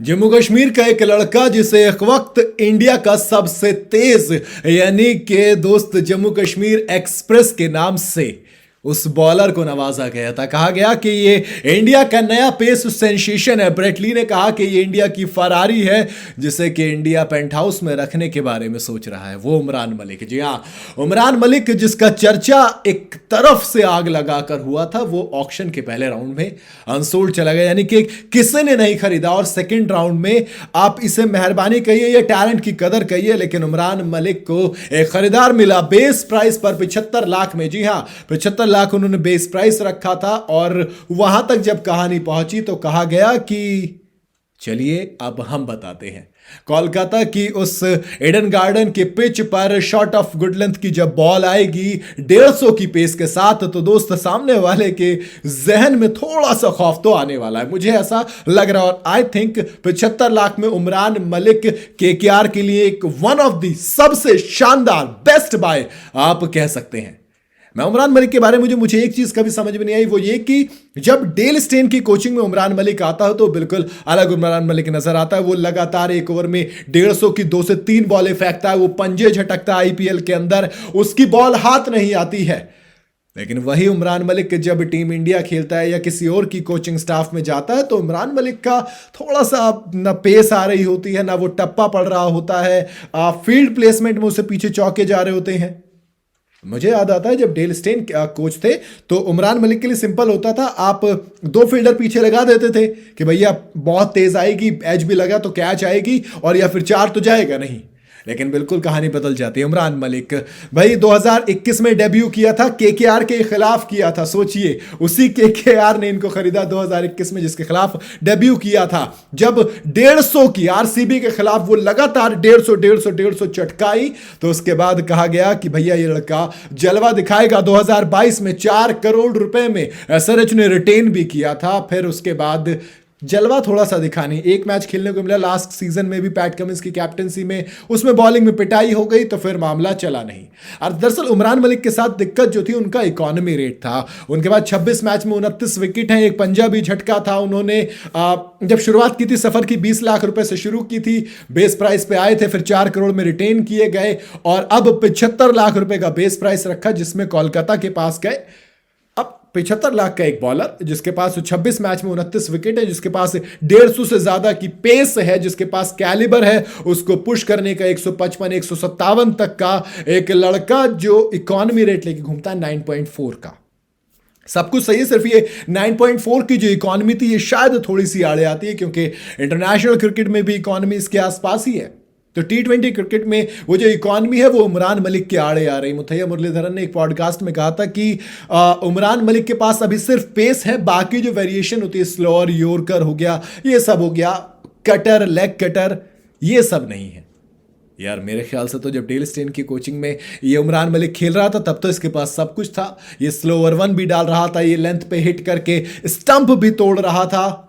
जम्मू कश्मीर का एक लड़का जिसे एक वक्त इंडिया का सबसे तेज यानी कि दोस्त जम्मू कश्मीर एक्सप्रेस के नाम से उस बॉलर को नवाजा गया था। कहा गया कि ये इंडिया का नया पेस सेंसेशन है। ब्रेट ली ने कहा कि ये इंडिया की फरारी है जिसे कि इंडिया पेंट हाउस में रखने के बारे में सोच रहा है। वो उमरान मलिक, जी हाँ, उमरान मलिक जिसका चर्चा एक तरफ से आग लगाकर हुआ था, वो ऑक्शन के पहले राउंड में अनसोल्ड चला गया, यानी कि किसी ने नहीं खरीदा। और सेकेंड राउंड में आप इसे मेहरबानी कहिए या टैलेंट की कदर कहिए, लेकिन उमरान मलिक को एक खरीदार मिला बेस प्राइस पर 75 लाख में। जी हाँ, 75 लाख उन्होंने बेस प्राइस रखा था। और वहां तक जब कहानी पहुंची तो कहा गया कि चलिए अब हम बताते हैं। कोलकाता की उस एडन गार्डन के पिच पर शॉट ऑफ गुड लेंथ की जब बॉल आएगी 150 की पेस के साथ, तो दोस्त सामने वाले के जहन में थोड़ा सा खौफ तो आने वाला है, मुझे ऐसा लग रहा है। और आई थिंक 75 लाख में उमरान मलिक केकेआर के लिए एक वन ऑफ दी सबसे शानदार बेस्ट बाय आप कह सकते हैं। मैं उमरान मलिक के बारे में मुझे एक चीज कभी समझ में नहीं आई, वो ये कि जब डेल स्टेन की कोचिंग में उमरान मलिक आता है तो बिल्कुल अलग उमरान मलिक नजर आता है। वो लगातार एक ओवर में 150 की 2 से 3 बॉलें फेंकता है, वो पंजे झटकता है आईपीएल के अंदर, उसकी बॉल हाथ नहीं आती है। लेकिन वही उमरान मलिक जब टीम इंडिया खेलता है या किसी और की कोचिंग स्टाफ में जाता है तो उमरान मलिक का थोड़ा सा ना पेस आ रही होती है, ना वो टप्पा पड़ रहा होता है, फील्ड प्लेसमेंट में उसे पीछे चौके जा रहे होते हैं। मुझे याद आता है जब डेल स्टेन कोच थे तो उमरान मलिक के लिए सिंपल होता था, आप 2 फील्डर पीछे लगा देते थे कि भैया बहुत तेज आएगी, एज भी लगा तो कैच आएगी, और या फिर 4 तो जाएगा नहीं। लेकिन बिल्कुल कहानी बदल जाती है। उमरान मलिक भाई 2021 में डेब्यू किया था, केकेआर के खिलाफ किया था। सोचिए, उसी केकेआर ने इनको खरीदा 2021 में जिसके खिलाफ डेब्यू किया था। जब 150 की आरसीबी के खिलाफ वो लगातार 150 चटकाई, तो उसके बाद कहा गया कि भैया ये लड़का जलवा दिखाएगा। 2022 में 4 करोड़ रुपए में एसआरएच ने रिटेन भी किया था। फिर उसके बाद जलवा थोड़ा सा दिखानी, एक मैच खेलने को मिला लास्ट सीजन में भी पैट कमिंस की कैप्टनसी में, उसमें बॉलिंग में पिटाई हो गई तो फिर मामला चला नहीं। और दरअसल उमरान मलिक के साथ दिक्कत जो थी उनका इकोनॉमी रेट था। उनके बाद 26 मैच में 29 विकेट हैं, एक पंजाबी झटका था। उन्होंने जब शुरुआत की थी सफर की 20 लाख रुपए से शुरू की थी, बेस प्राइस पे आए थे, फिर 4 करोड़ में रिटेन किए गए और अब 75 लाख रुपए का बेस प्राइस रखा, जिसमें कोलकाता के पास गए। 75 लाख का एक बॉलर जिसके पास 26 मैच में 29 विकेट है, जिसके पास 150 से ज्यादा की पेस है, जिसके पास कैलिबर है उसको पुश करने का 155 157 तक का एक लड़का जो इकोनॉमी रेट लेके घूमता है 9.4 का। सब कुछ सही है, सिर्फ ये 9.4 की जो इकोनॉमी थी ये शायद थोड़ी सी आड़े आती है क्योंकि इंटरनेशनल क्रिकेट में भी इकोनॉमी इसके आसपास ही है। तो T20 क्रिकेट में वो जो इकॉनमी है वो उमरान मलिक के आड़े आ रही। मुथैया मुरलीधरन ने एक पॉडकास्ट में कहा था कि उमरान मलिक के पास अभी सिर्फ पेस है, बाकी जो वेरिएशन होती है स्लोअर, यॉर्कर हो गया, ये सब हो गया, कटर, लेग कटर, ये सब नहीं है। यार मेरे ख्याल से तो जब डेल स्टेन की कोचिंग में ये उमरान मलिक खेल रहा था तब तो इसके पास सब कुछ था। ये स्लोअर 1 भी डाल रहा था, ये लेंथ पे हिट करके स्टंप भी तोड़ रहा था।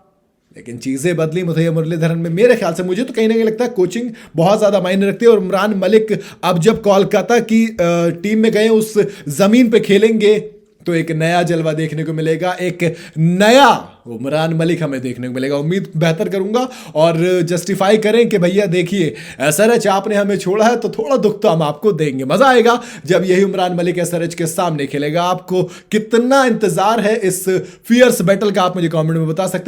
लेकिन चीजें बदली मुथैया मुरलीधरन में। मेरे ख्याल से, मुझे तो कहीं ना कहीं लगता है कोचिंग बहुत ज्यादा मायने रखती है। और उमरान मलिक अब जब कोलकाता की टीम में गए, उस जमीन पे खेलेंगे तो एक नया जलवा देखने को मिलेगा, एक नया उमरान मलिक हमें देखने को मिलेगा। उम्मीद बेहतर करूंगा और जस्टिफाई करें कि भैया देखिए एसआरएच आपने हमें छोड़ा है तो थोड़ा दुख तो हम आपको देंगे। मजा आएगा जब यही उमरान मलिक एसआरएच के सामने खेलेगा। आपको कितना इंतजार है इस फियर्स बैटल का आप मुझे कमेंट में बता सकते हैं।